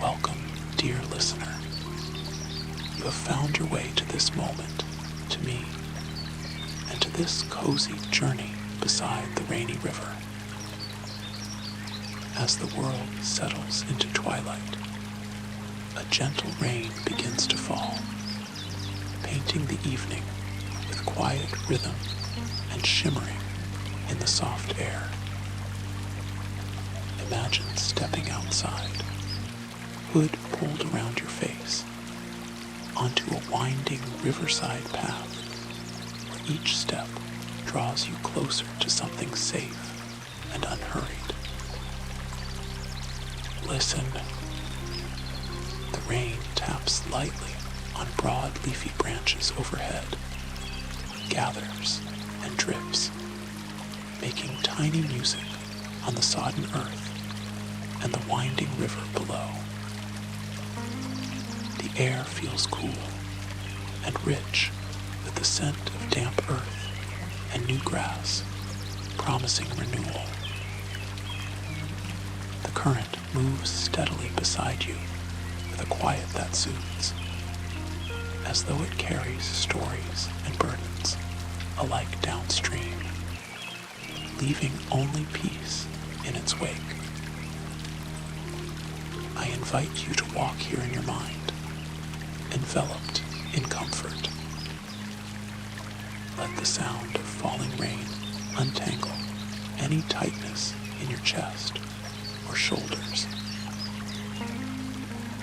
Welcome, dear listener. You have found your way to this moment, to me, and to this cozy journey beside the rainy river. As the world settles into twilight, a gentle rain begins to fall, painting the evening with quiet rhythm and shimmering in the soft air. Imagine stepping outside, hood pulled around your face, onto a winding riverside path where each step draws you closer to something safe and unhurried. Listen. The rain taps lightly on broad leafy branches overhead, gathers and drips, making tiny music on the sodden earth and the winding river below. The air feels cool and rich with the scent of damp earth and new grass, promising renewal. The current moves steadily beside you with a quiet that soothes, as though it carries stories and burdens alike downstream, leaving only peace in its wake. I invite you to walk here in your mind, enveloped in comfort. Let the sound of falling rain untangle any tightness in your chest or shoulders.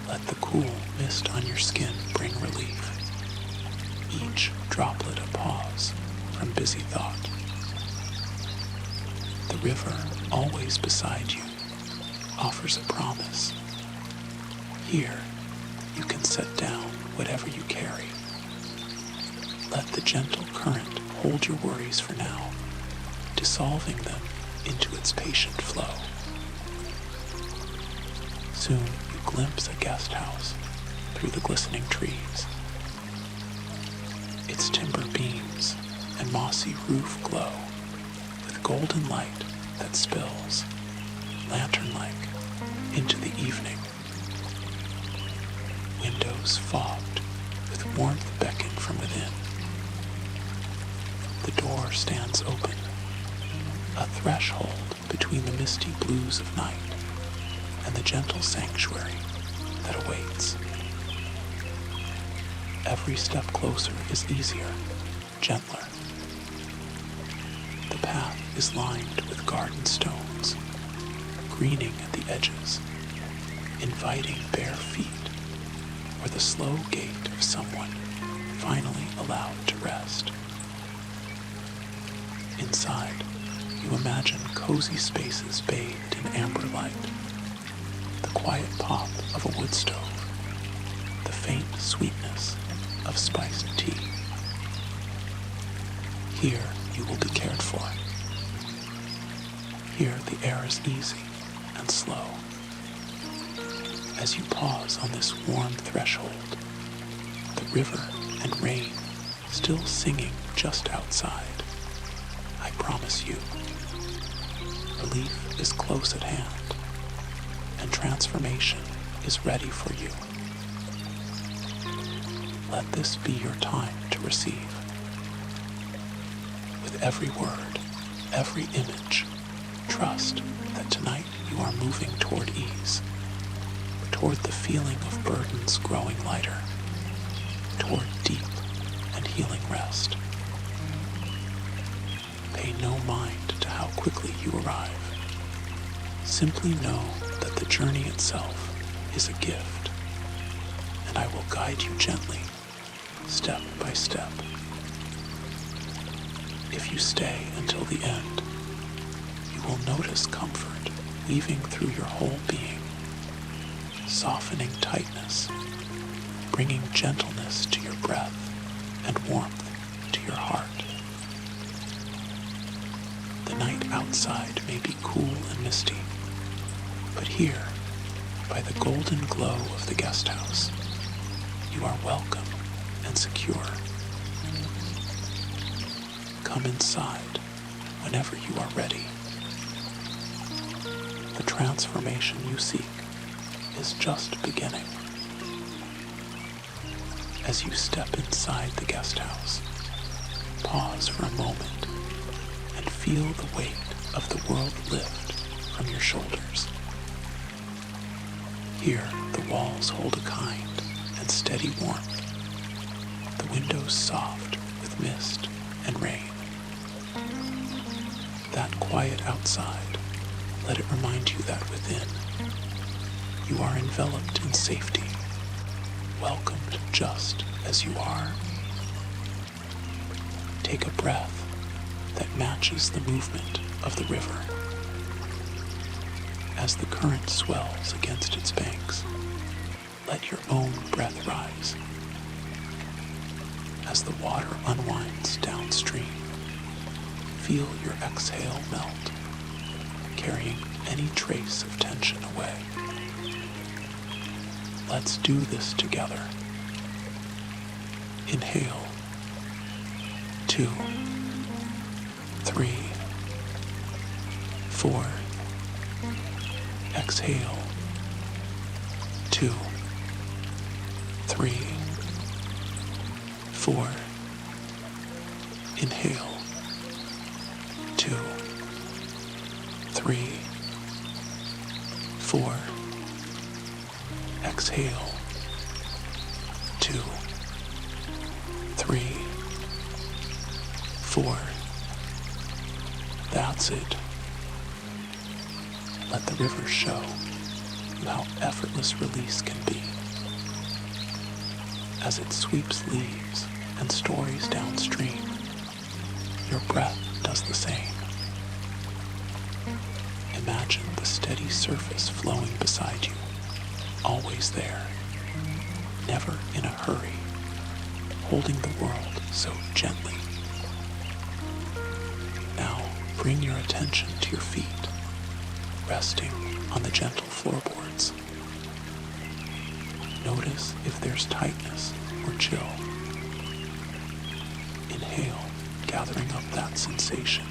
Let the cool mist on your skin bring relief, each droplet a pause from busy thought. The river, always beside you, offers a promise. Here, you can set down whatever you carry. Let the gentle current hold your worries for now, dissolving them into its patient flow. Soon you glimpse a guest house through the glistening trees. Its timber beams and mossy roof glow with golden light that spills, lantern-like, into the evening. Windows fogged with warmth beckon from within. The door stands open, a threshold between the misty blues of night and the gentle sanctuary that awaits. Every step closer is easier, gentler. The path is lined with garden stones, greening at the edges, inviting bare feet, or the slow gait of someone finally allowed to rest. Inside, you imagine cozy spaces bathed in amber light, the quiet pop of a wood stove, the faint sweetness of spiced tea. Here you will be cared for. Here the air is easy and slow. As you pause on this warm threshold, the river and rain still singing just outside, I promise you, relief is close at hand, and transformation is ready for you. Let this be your time to receive. With every word, every image, trust that tonight you are moving toward ease, toward the feeling of burdens growing lighter, toward deep and healing rest. Pay no mind to how quickly you arrive. Simply know that the journey itself is a gift, and I will guide you gently, step by step. If you stay until the end, you will notice comfort weaving through your whole being, softening tightness, bringing gentleness to your breath and warmth to your heart. The night outside may be cool and misty, but here, by the golden glow of the guest house, you are welcome and secure. Come inside whenever you are ready. The transformation you seek is just beginning. As you step inside the guest house, pause for a moment and feel the weight of the world lift from your shoulders. Here, the walls hold a kind and steady warmth, the windows soft with mist and rain. That quiet outside, let it remind you that within, you are enveloped in safety, welcomed just as you are. Take a breath that matches the movement of the river. As the current swells against its banks, let your own breath rise. As the water unwinds downstream, feel your exhale melt, carrying any trace of tension away. Let's do this together. Inhale. 2, 3, 4. Exhale. 2, 3, 4. Inhale. 2, 3, 4. Exhale. 2, 3, 4. That's it. Let the river show you how effortless release can be. As it sweeps leaves and stories downstream, your breath does the same. Imagine the steady surface flowing beside you, always there, never in a hurry, holding the world so gently. Now bring your attention to your feet, resting on the gentle floorboards. Notice if there's tightness or chill. Inhale, gathering up that sensation.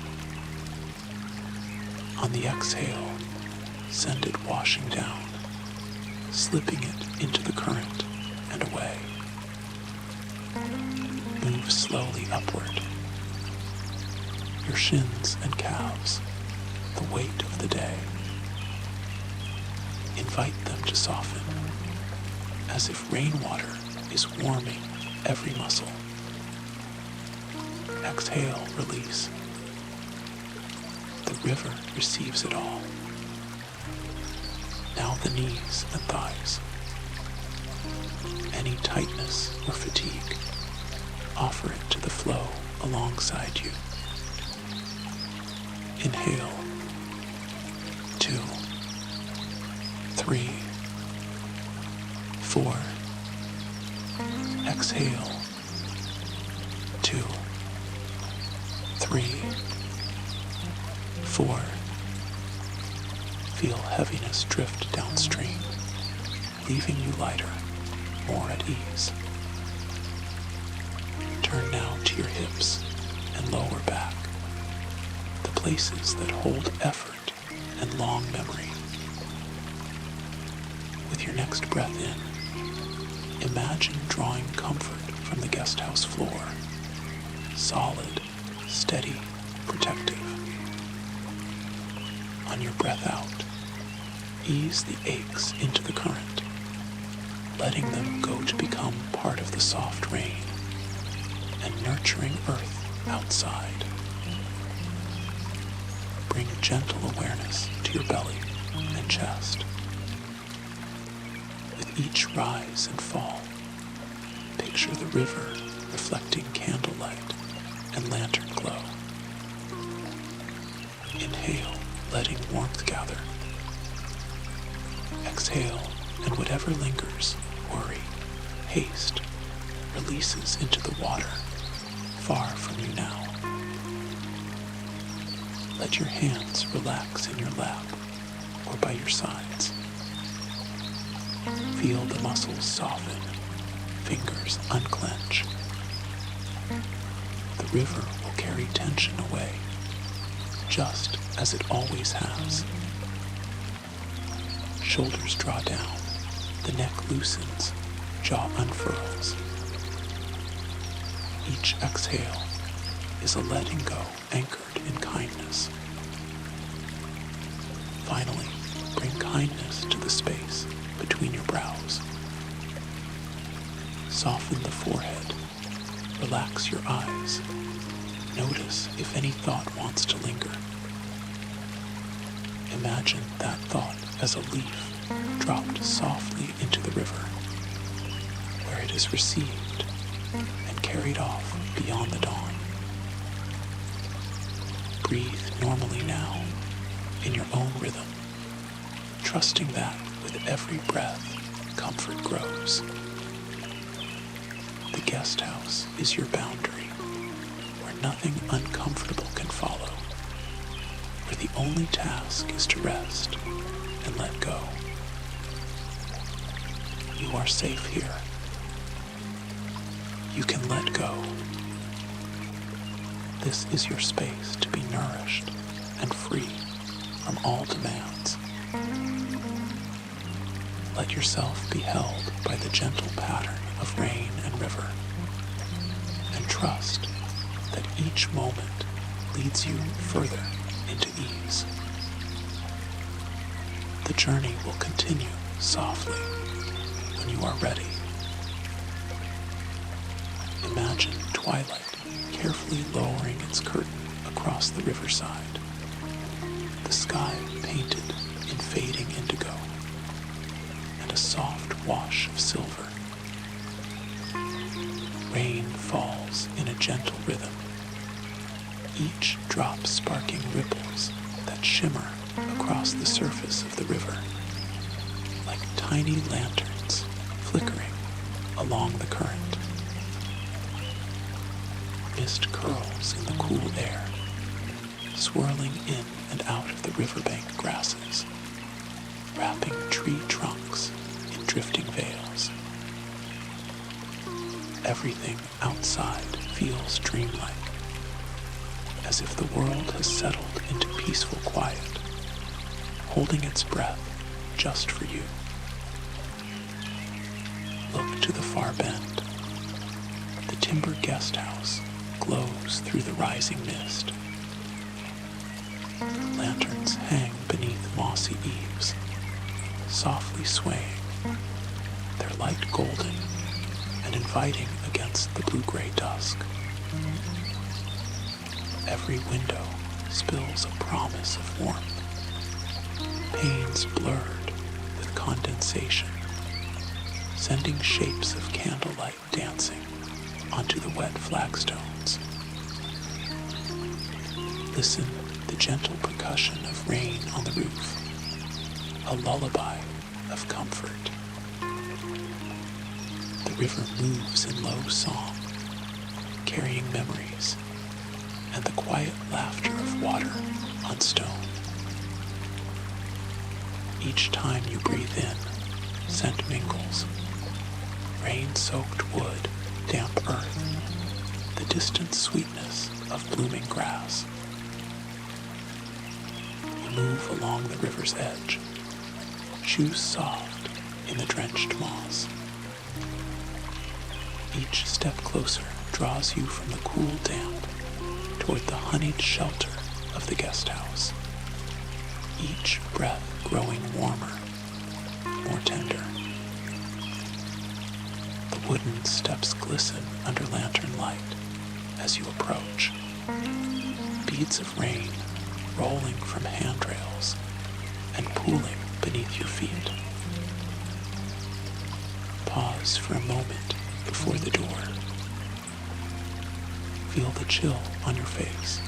On the exhale, send it washing down, slipping it into the current and away. Move slowly upward. Your shins and calves, the weight of the day. Invite them to soften, as if rainwater is warming every muscle. Exhale, release. The river receives it all. Now the knees and thighs. Any tightness or fatigue, offer it to the flow alongside you. Inhale. 2, 3, 4. Exhale. 2, 3, 4. Feel heaviness drift downstream, leaving you lighter, more at ease. Turn now to your hips and lower back, the places that hold effort and long memory. With your next breath in, imagine drawing comfort from the guest house floor, solid, steady, protective. On your breath out, ease the aches into the current, letting them go to become part of the soft rain and nurturing earth outside. Bring gentle awareness to your belly and chest. With each rise and fall, picture the river reflecting candlelight and lantern glow. Inhale, letting warmth gather. Exhale, and whatever lingers, worry, haste, releases into the water, far from you now. Let your hands relax in your lap or by your sides. Feel the muscles soften, fingers unclench. The river will carry tension away, just as it always has. Shoulders draw down, The neck loosens, jaw unfurls. Each exhale is a letting go anchored in kindness. Finally, bring kindness to the space between your brows. Soften the forehead, relax your eyes. Notice if any thought wants to linger. Imagine that thought as a leaf dropped softly into the river, where it is received and carried off beyond the dawn. Breathe normally now, in your own rhythm, trusting that with every breath, comfort grows. The guest house is your boundary, where nothing uncomfortable can follow, where the only task is to rest and let go. You are safe here. You can let go. This is your space to be nourished and free from all demands. Let yourself be held by the gentle pattern of rain and river, and trust that each moment leads you further into ease. The journey will continue softly when you are ready. Imagine twilight carefully lowering its curtain across the riverside, the sky painted in fading indigo, and a soft wash of silver. Rain falls in a gentle rhythm, each drop sparking ripples that shimmer across the surface of the river, like tiny lanterns flickering along the current. Mist curls in the cool air, swirling in and out of the riverbank grasses, wrapping tree trunks in drifting veils. Everything outside feels dreamlike, as if the world has settled into peaceful quiet, holding its breath just for you. Look to the far bend. The timber guest house glows through the rising mist. Lanterns hang beneath mossy eaves, softly swaying, their light golden and inviting against the blue-gray dusk. Every window spills a promise of warmth, panes blurred with condensation, sending shapes of candlelight dancing onto the wet flagstones. Listen the gentle percussion of rain on the roof, a lullaby of comfort. The river moves in low song, carrying memories and the quiet laughter of water on stone. Each time you breathe in, scent mingles, rain-soaked wood, damp earth, the distant sweetness of blooming grass. You move along the river's edge, shoes soft in the drenched moss. Each step closer draws you from the cool damp toward the honeyed shelter of the guest house, each breath growing warmer, more tender. The wooden steps glisten under lantern light as you approach, beads of rain rolling from handrails and pooling beneath your feet. Pause for a moment before the door. Feel the chill on your face,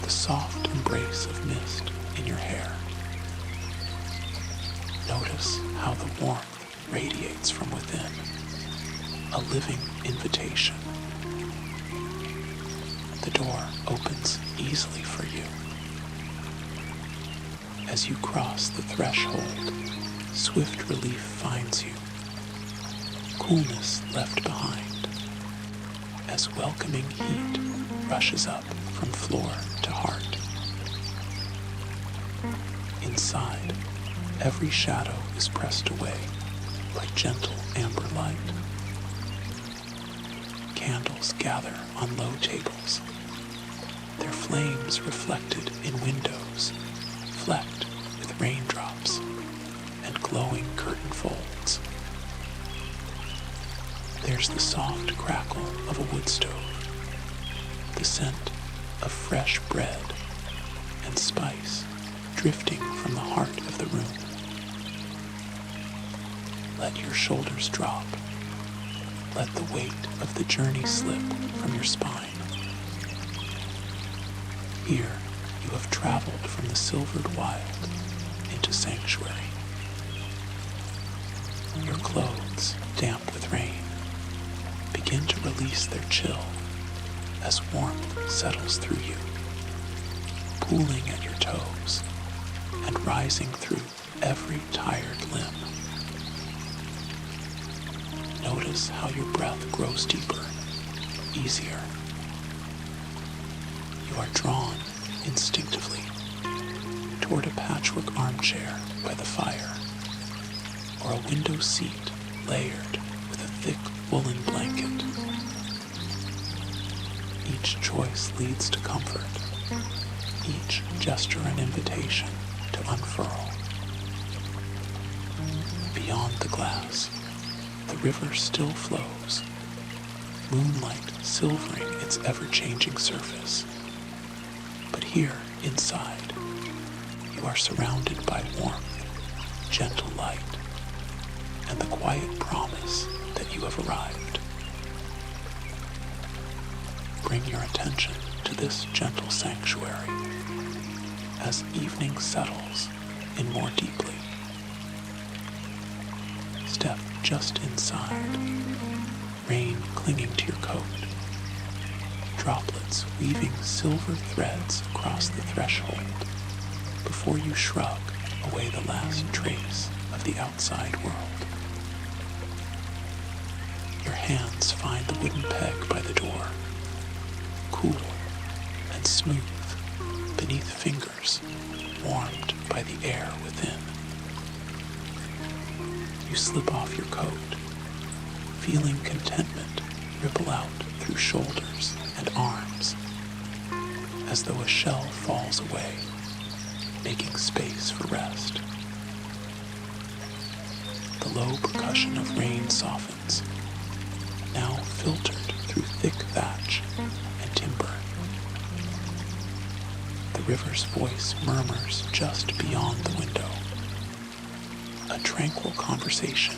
the soft embrace of mist in your hair. Notice how the warmth radiates from within, a living invitation. The door opens easily for you. As you cross the threshold, swift relief finds you, coolness left behind, as welcoming heat rushes up from floor to heart. Inside, every shadow is pressed away, by gentle amber light. Candles gather on low tables, their flames reflected in windows, flecked with raindrops and glowing curtain folds. There's the soft crackle of a wood stove, the scent of fresh bread and spice drifting from the heart of the room. Let your shoulders drop. Let the weight of the journey slip from your spine. Here you have traveled from the silvered wild into sanctuary. Your clothes, damp with rain, begin to release their chill as warmth settles through you, pooling at your toes and rising through every tired limb. Notice how your breath grows deeper, easier. You are drawn instinctively toward a patchwork armchair by the fire, or a window seat layered with a thick woolen blanket. Each choice leads to comfort, each gesture an invitation to unfurl. Beyond the glass, the river still flows, moonlight silvering its ever-changing surface. But here, inside, you are surrounded by warmth, gentle light, and the quiet promise that you have arrived. Bring your attention to this gentle sanctuary as evening settles in more deeply. Step just inside, rain clinging to your coat, droplets weaving silver threads across the threshold before you shrug away the last trace of the outside world. Your hands find the wooden peg by the door, cool and smooth beneath fingers warmed by the air within. You slip off your coat, feeling contentment ripple out through shoulders and arms, as though a shell falls away, making space for rest. The low percussion of rain softens, now filtered through thick thatch and timber. The river's voice murmurs just beyond the window, a tranquil conversation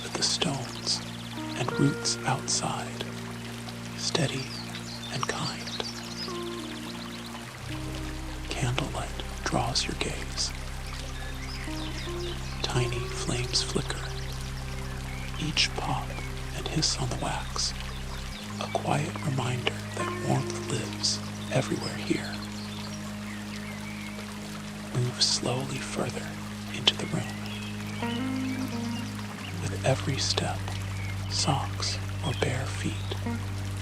with the stones and roots outside, steady and kind. Candlelight draws your gaze. Tiny flames flicker, each pop and hiss on the wax, a quiet reminder that warmth lives everywhere here. Move slowly further into the room. With every step, socks or bare feet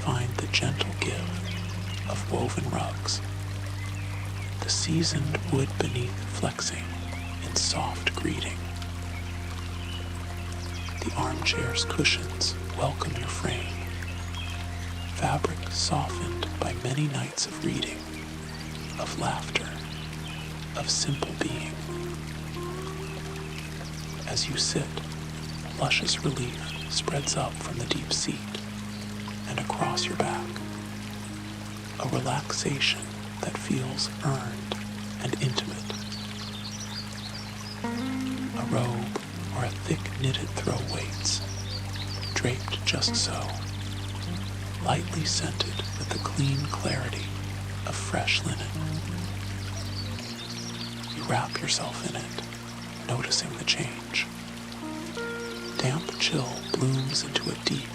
find the gentle give of woven rugs, the seasoned wood beneath flexing in soft greeting. The armchair's cushions welcome your frame, fabric softened by many nights of reading, of laughter, of simple being. As you sit, luscious relief spreads up from the deep seat and across your back, a relaxation that feels earned and intimate. A robe or a thick knitted throw waits, draped just so, lightly scented with the clean clarity of fresh linen. You wrap yourself in it, noticing the change. Damp chill blooms into a deep,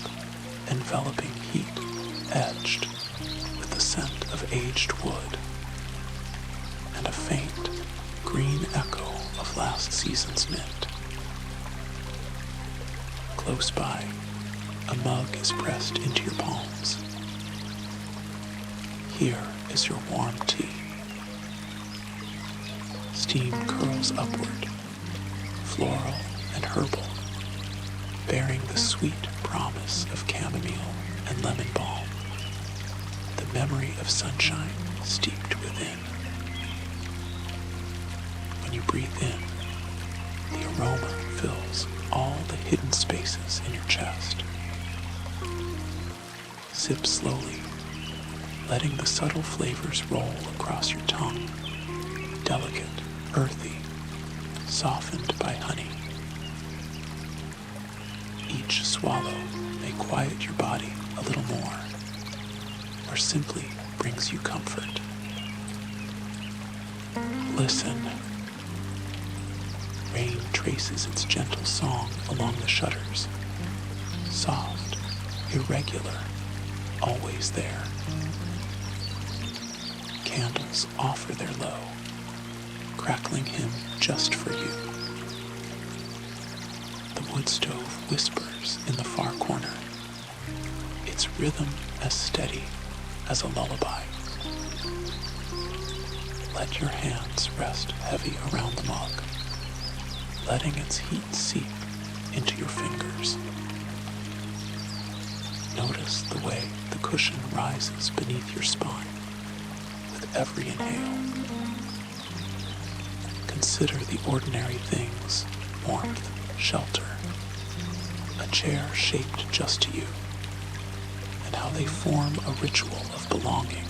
enveloping heat edged with the scent of aged wood and a faint, green echo of last season's mint. Close by, a mug is pressed into your palms. Here is your warm tea. Steam curls upward, floral and herbal, sweet promise of chamomile and lemon balm, the memory of sunshine steeped within. When you breathe in, the aroma fills all the hidden spaces in your chest. Sip slowly, letting the subtle flavors roll across your tongue, delicate, earthy, softened by honey. Each swallow may quiet your body a little more, or simply brings you comfort. Listen. Rain traces its gentle song along the shutters, soft, irregular, always there. Candles offer their low, crackling hymn just for you. The wood stove whispers in the far corner, its rhythm as steady as a lullaby. Let your hands rest heavy around the mug, letting its heat seep into your fingers. Notice the way the cushion rises beneath your spine with every inhale. Consider the ordinary things: warmth, shelter, a chair shaped just to you, and how they form a ritual of belonging,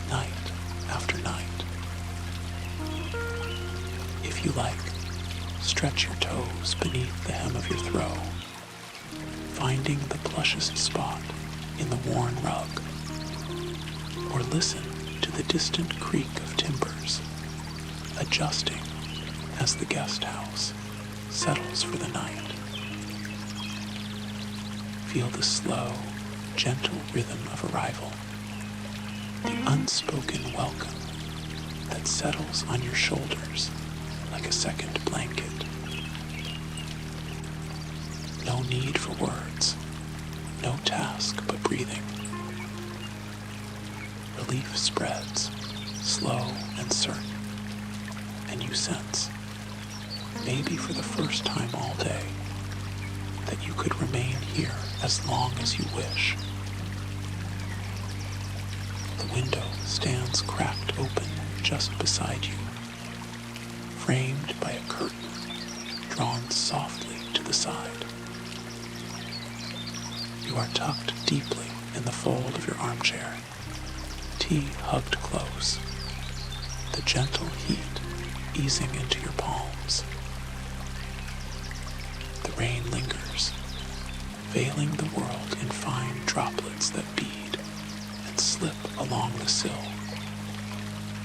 night after night. If you like, stretch your toes beneath the hem of your throw, finding the plushest spot in the worn rug, or listen to the distant creak of timbers, adjusting as the guest house settles for the night. Feel the slow, gentle rhythm of arrival, the unspoken welcome that settles on your shoulders like a second blanket. No need for words, no task but breathing. Relief spreads, slow and certain, and you sense, maybe for the first time all day, that you could remain here as long as you wish. The window stands cracked open just beside you, framed by a curtain drawn softly to the side. You are tucked deeply in the fold of your armchair, tea hugged close, the gentle heat easing into your palms. The rain lingers, veiling the world in fine droplets that bead and slip along the sill,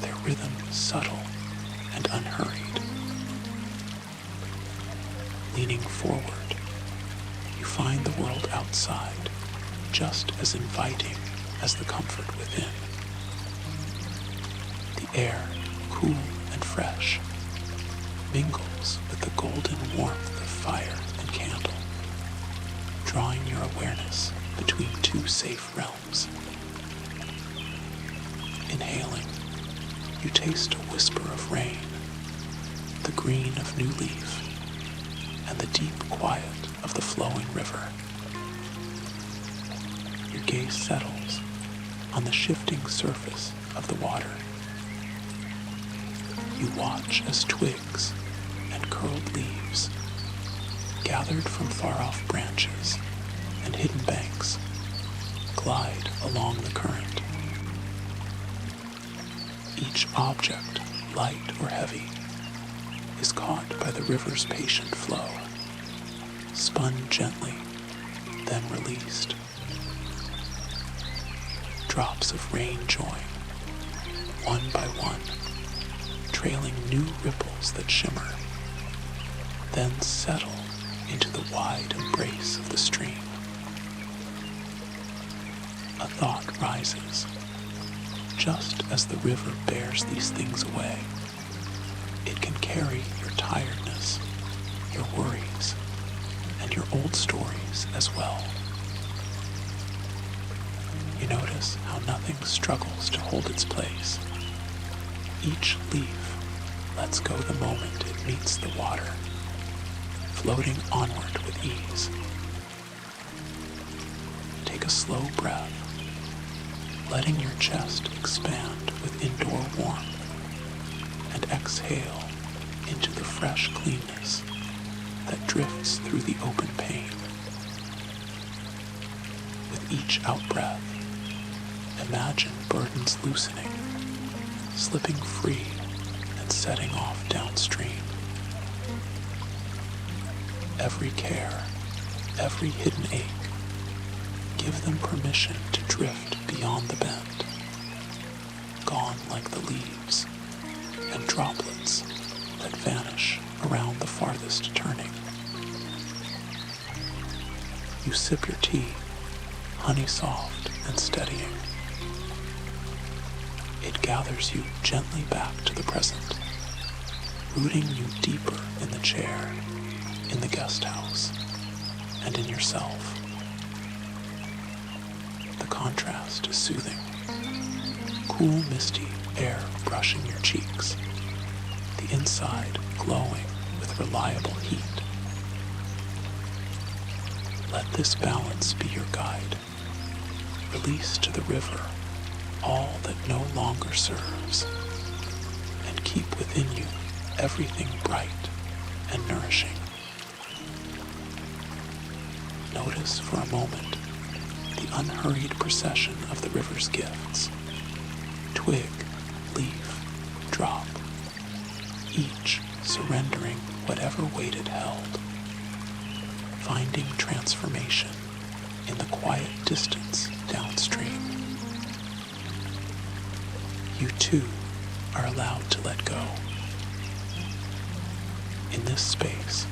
their rhythm subtle and unhurried. Leaning forward, you find the world outside just as inviting as the comfort within. The air, cool and fresh, mingles with the golden warmth of fire and candle, drawing your awareness between two safe realms. Inhaling, you taste a whisper of rain, the green of new leaf, and the deep quiet of the flowing river. Your gaze settles on the shifting surface of the water. You watch as twigs and curled leaves, gathered from far-off branches and hidden banks, glide along the current. Each object, light or heavy, is caught by the river's patient flow, spun gently, then released. Drops of rain join, one by one, trailing new ripples that shimmer, then settle into the wide embrace of the stream. A thought rises. Just as the river bears these things away, it can carry your tiredness, your worries, and your old stories as well. You notice how nothing struggles to hold its place. Each leaf lets go the moment it meets the water, floating onward with ease, take a slow breath, letting your chest expand with indoor warmth, and exhale into the fresh cleanness that drifts through the open pane. With each out-breath, imagine burdens loosening, slipping free and setting off downstream. Every care, every hidden ache, give them permission to drift beyond the bend, gone like the leaves and droplets that vanish around the farthest turning. You sip your tea, honey soft and steadying. It gathers you gently back to the present, rooting you deeper in the chair, in the guest house, and in yourself. The contrast is soothing. Cool, misty air brushing your cheeks, the inside glowing with reliable heat. Let this balance be your guide. Release to the river all that no longer serves, and keep within you everything bright and nourishing. Notice for a moment the unhurried procession of the river's gifts. Twig, leaf, drop, each surrendering whatever weight it held, finding transformation in the quiet distance downstream. You too are allowed to let go. In this space,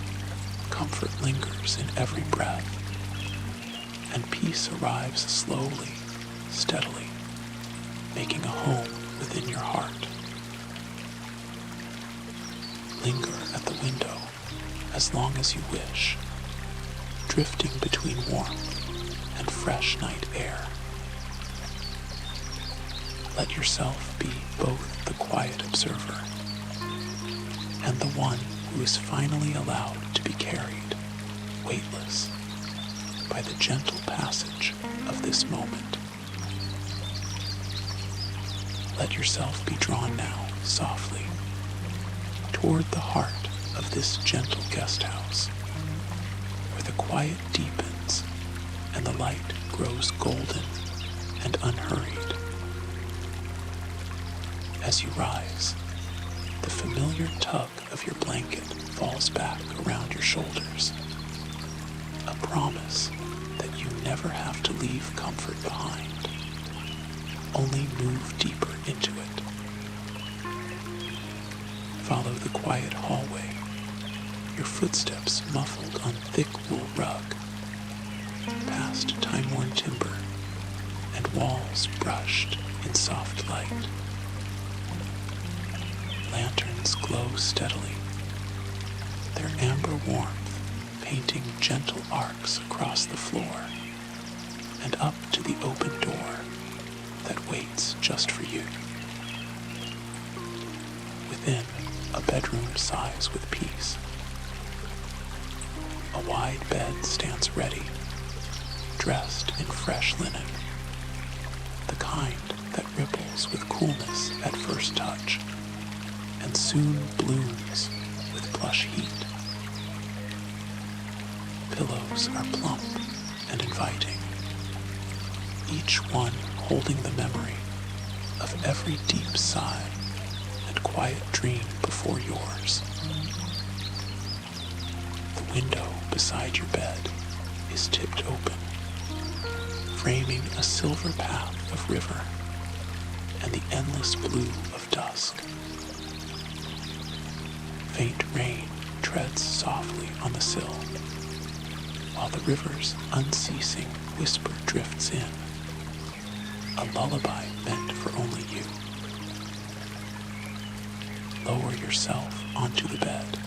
comfort lingers in every breath, and peace arrives slowly, steadily, making a home within your heart. Linger at the window as long as you wish, drifting between warmth and fresh night air. Let yourself be both the quiet observer and the one who is finally allowed to be carried, weightless, by the gentle passage of this moment. Let yourself be drawn now, softly, toward the heart of this gentle guest house, where the quiet deepens and the light grows golden and unhurried. As you rise, the familiar tug of your blanket falls back around your shoulders, a promise that you never have to leave comfort behind, only move deeper into it. Follow the quiet hallway, your footsteps muffled on thick wool rug, past time-worn timber and walls brushed in soft light. Lanterns glow steadily, their amber warmth painting gentle arcs across the floor and up to the open door that waits just for you. Within, a bedroom sighs with peace. A wide bed stands ready, dressed in fresh linen, the kind that ripples with coolness at first touch and soon blooms with plush heat. Pillows are plump and inviting, each one holding the memory of every deep sigh and quiet dream before yours. The window beside your bed is tipped open, framing a silver path of river and the endless blue of dusk. Faint rain treads softly on the sill, while the river's unceasing whisper drifts in, a lullaby meant for only you. Lower yourself onto the bed,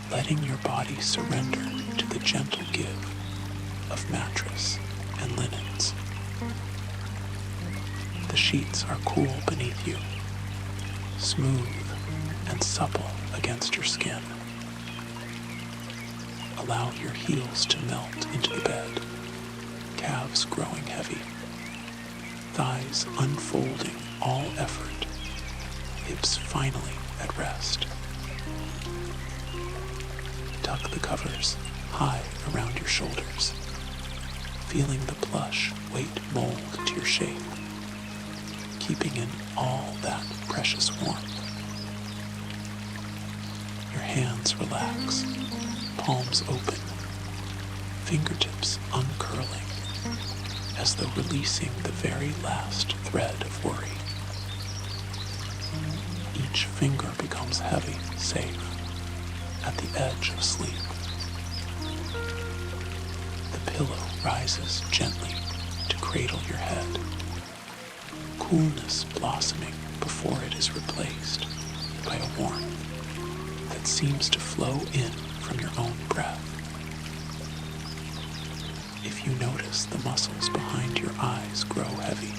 letting your body surrender to the gentle give of mattress and linens. The sheets are cool beneath you, smooth and supple against your skin. Allow your heels to melt into the bed, calves growing heavy, thighs unfolding all effort, hips finally at rest. Tuck the covers high around your shoulders, feeling the plush weight mold to your shape, keeping in all that precious warmth. Your hands relax, palms open, fingertips uncurling, as though releasing the very last thread of worry. Each finger becomes heavy, safe, at the edge of sleep. The pillow rises gently to cradle your head, coolness blossoming before it is replaced by a warmth that seems to flow in from your own breath. If you notice the muscles behind your eyes grow heavy,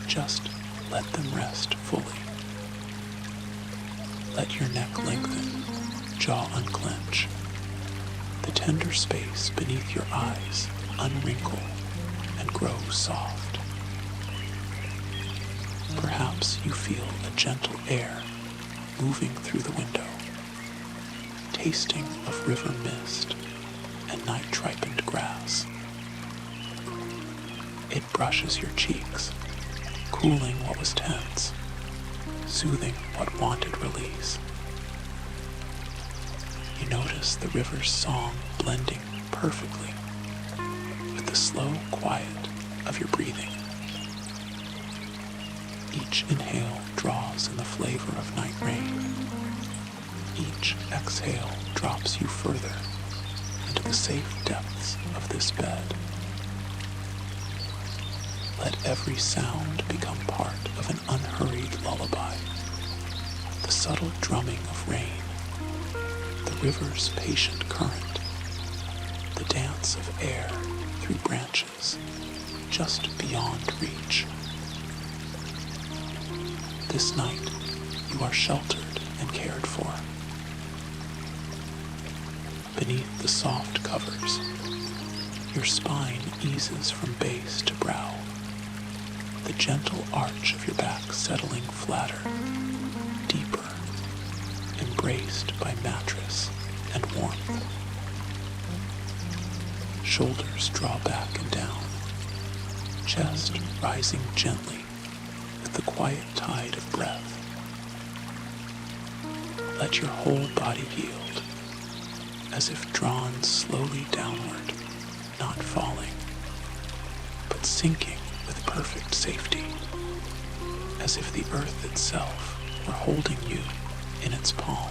just let them rest fully. Let your neck lengthen, jaw unclench, the tender space beneath your eyes unwrinkle and grow soft. Perhaps you feel a gentle air moving through the window, tasting of river mist and night-ripened grass. It brushes your cheeks, cooling what was tense, soothing what wanted release. You notice the river's song blending perfectly with the slow quiet of your breathing. Each inhale draws in the flavor of night rain. Each exhale drops you further into the safe depths of this bed. Let every sound become part of an unhurried lullaby. The subtle drumming of rain, the river's patient current, the dance of air through branches just beyond reach. This night, you are sheltered and cared for. Beneath the soft covers, your spine eases from base to brow, the gentle arch of your back settling flatter, deeper, embraced by mattress and warmth. Shoulders draw back and down, chest rising gently with the quiet tide of breath. Let your whole body yield, as if drawn slowly downward, not falling, but sinking with perfect safety, as if the earth itself were holding you in its palm.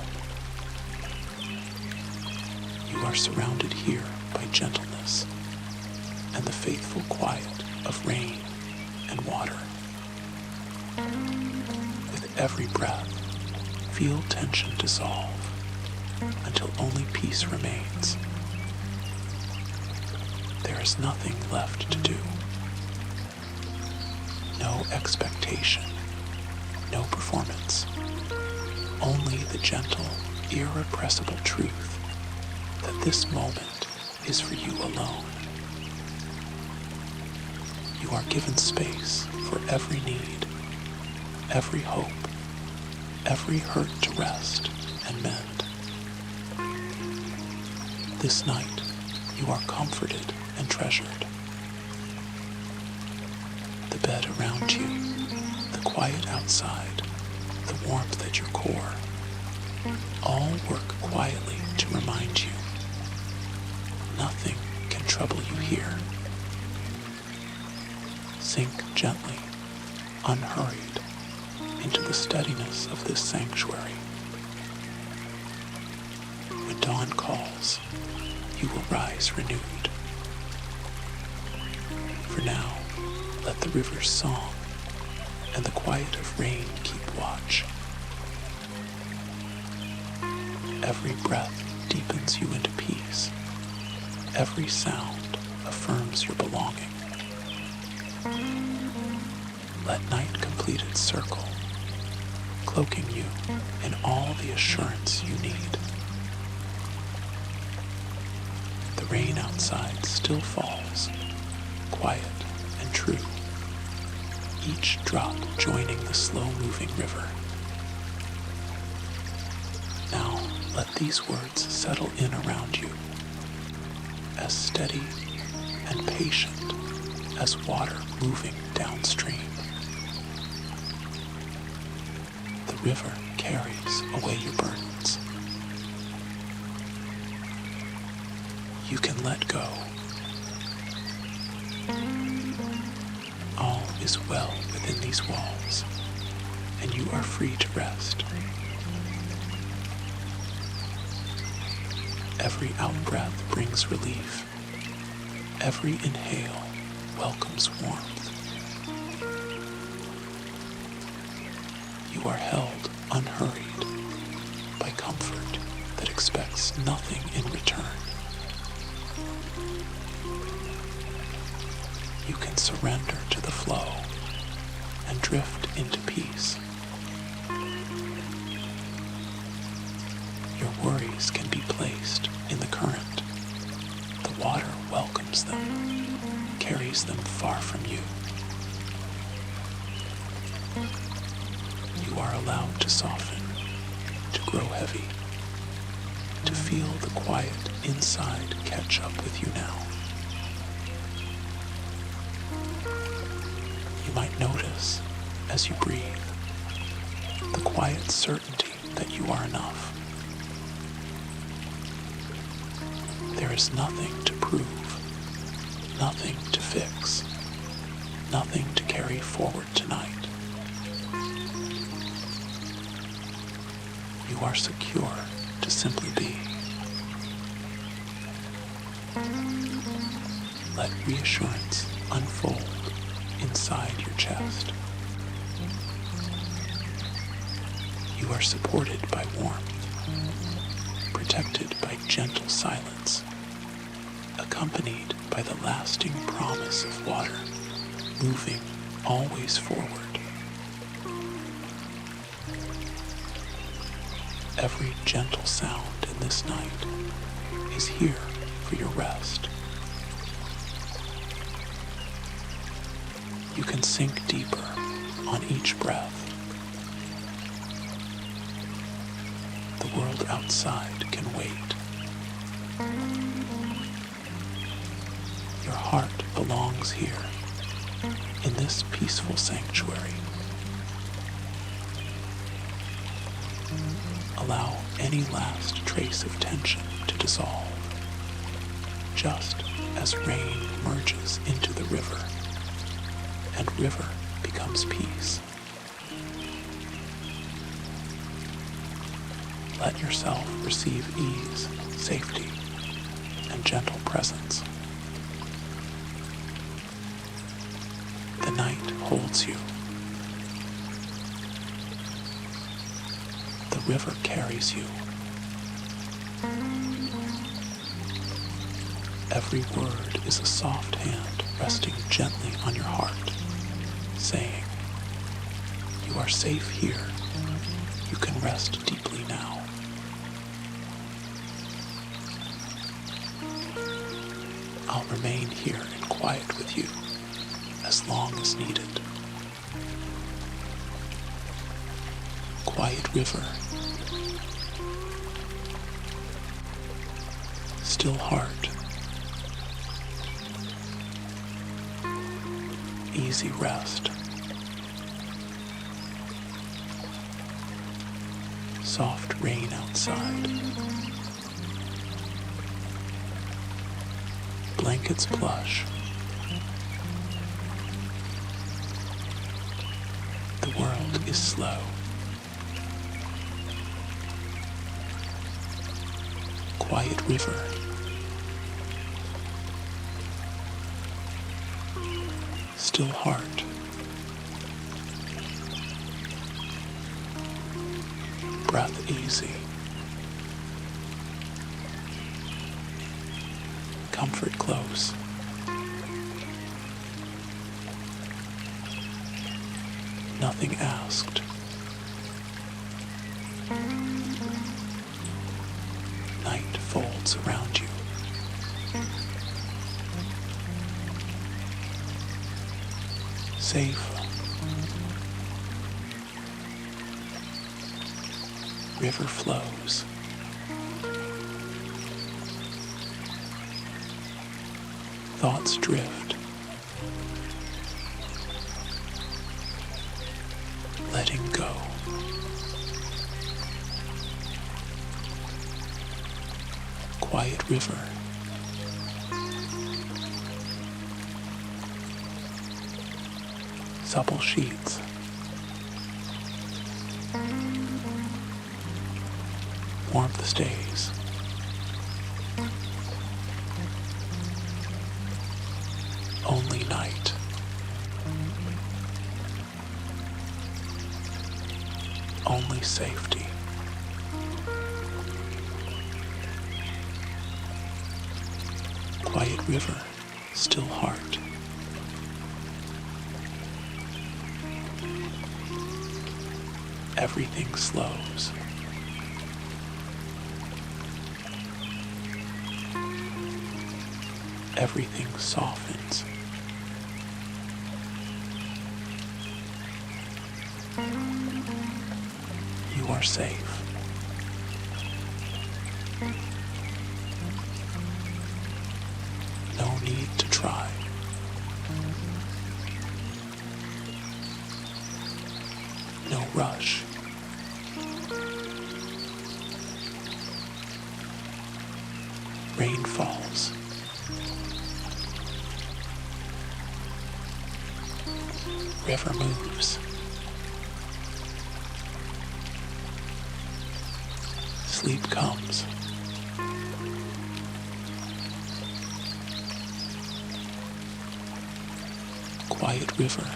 You are surrounded here by gentleness and the faithful quiet of rain and water. With every breath, feel tension dissolve until only peace remains. There is nothing left to do. No expectation, no performance, only the gentle, irrepressible truth that this moment is for you alone. You are given space for every need, every hope, every hurt to rest and mend. This night, you are comforted and treasured. The bed around you, the quiet outside, the warmth at your core, all work quietly to remind you nothing can trouble you here. Sink gently, unhurried, into the steadiness of this sanctuary. When dawn calls, you will rise renewed. For now, let the river's song and the quiet of rain keep watch. Every breath deepens you into peace. Every sound affirms your belonging. Let night complete its circle, cloaking you in all the assurance you need. The rain outside still falls, quiet and true, each drop joining the slow-moving river. Now let these words settle in around you, as steady and patient as water moving downstream. The river carries away your burdens. You can let go. All is well within these walls, and you are free to rest. Every out-breath brings relief. Every inhale welcomes warmth. You are held unhurried by comfort that expects nothing in return. You can surrender to the flow and drift into peace. Your worries can be placed in the current. The water welcomes them, carries them far from you. You are allowed to soften, to grow heavy, to feel the quiet inside catch up with you now. You might notice, as you breathe, the quiet certainty that you are enough. There is nothing to prove, nothing to fix, nothing to carry forward tonight. You are secure to simply be. Let reassurance unfold inside your chest. You are supported by warmth, protected by gentle silence, accompanied by the lasting promise of water, moving always forward. Every gentle sound in this night is here for your rest. You can sink deeper on each breath. The world outside can wait. Your heart belongs here, in this peaceful sanctuary. Allow any last trace of tension to dissolve, just as rain merges into the river, and river becomes peace. Let yourself receive ease, safety, and gentle presence. The night holds you. The river carries you. Every word is a soft hand resting gently on your heart, saying, "You are safe here. You can rest deeply now." I'll remain here in quiet with you as long as needed. Quiet river, still heart, easy rest, soft rain outside, blankets plush. The world is slow. Quiet river. Still heart. Breath easy. Comfort close. Nothing asked. Night folds around you. safe. River flows. Thoughts drift. Letting go. Quiet river. Supple sheets. Warmth stays. Only night. Only safety. Quiet river, still heart. Everything slows. Everything softens. You are safe. No need to try. No rush. Rain falls. River moves. Sleep comes. Quiet river.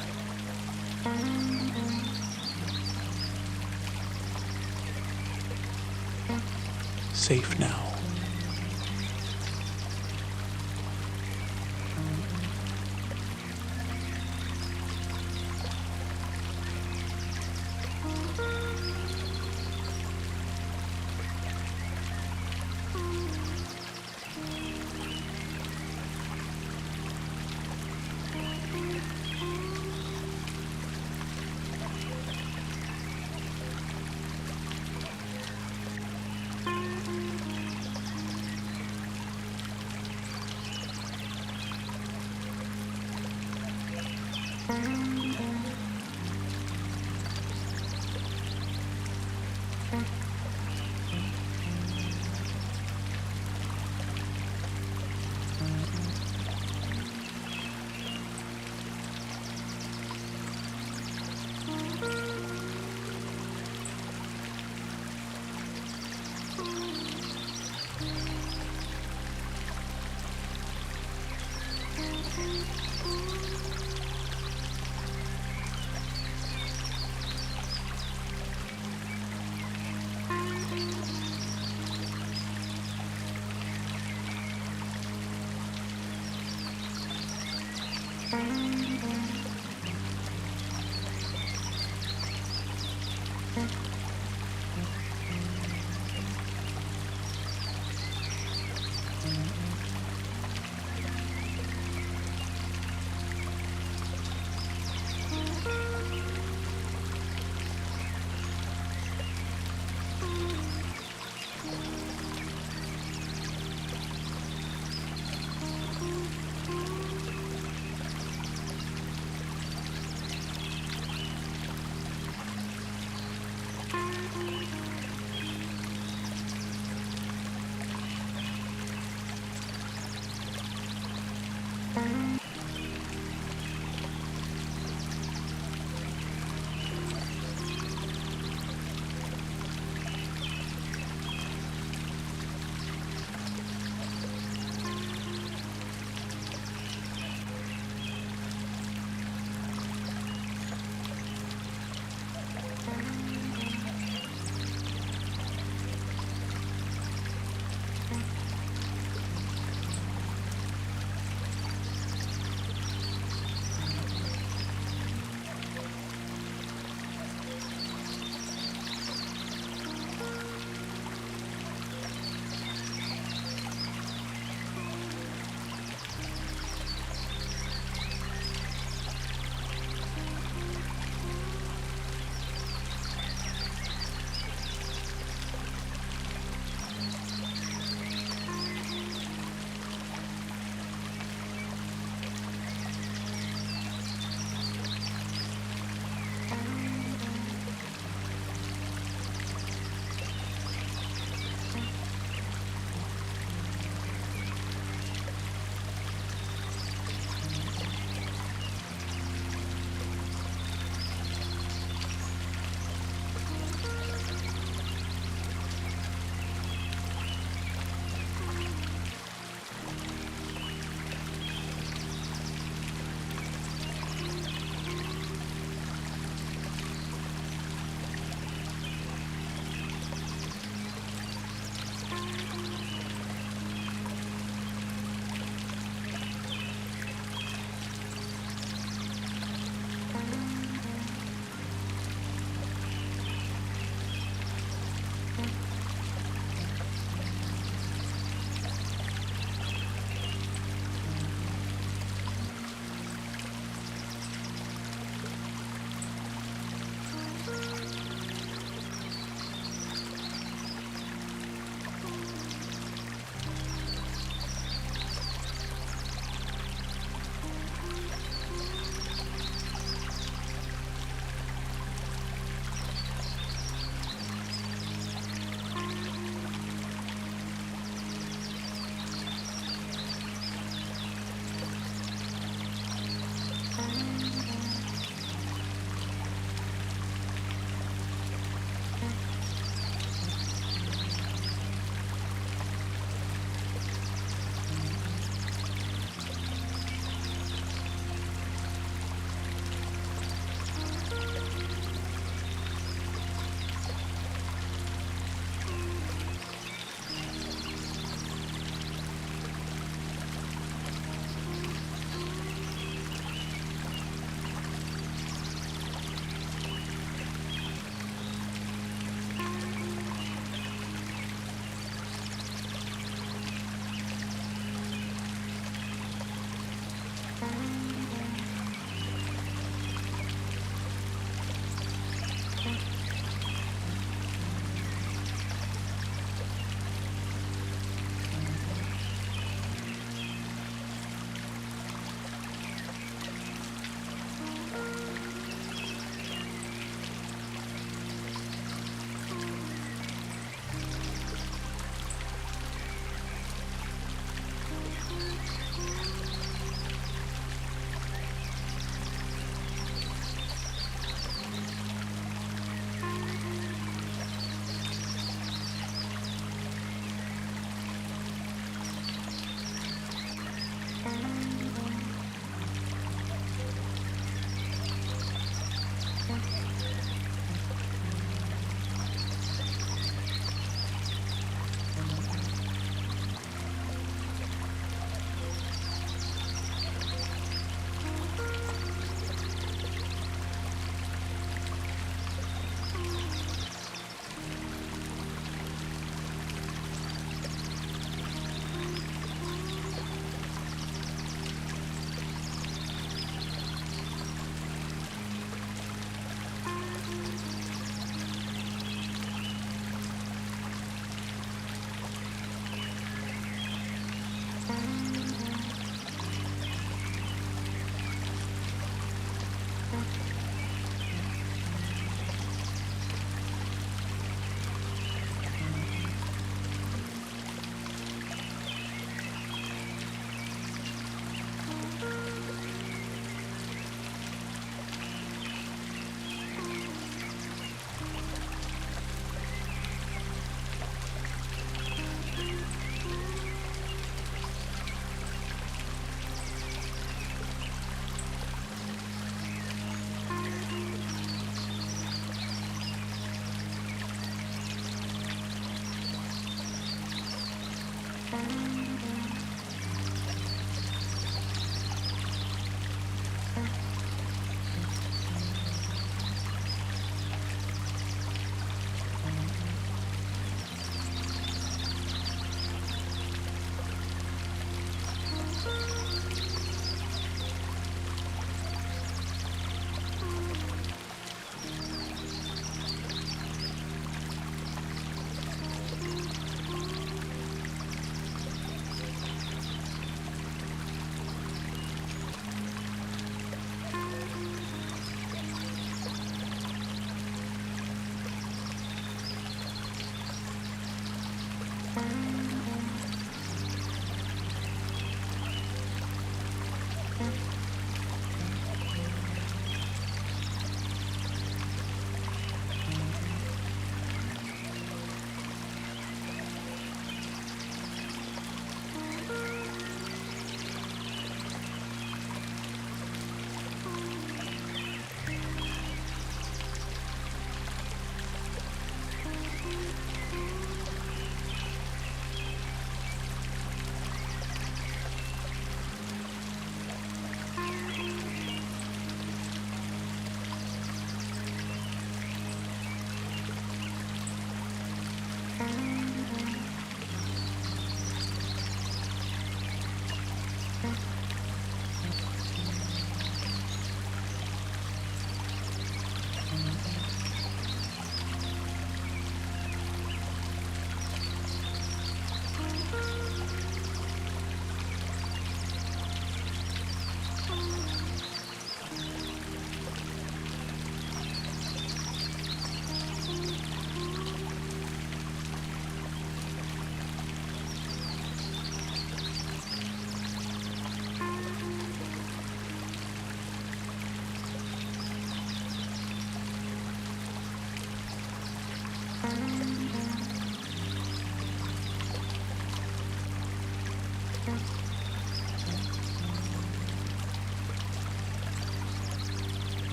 Safe now.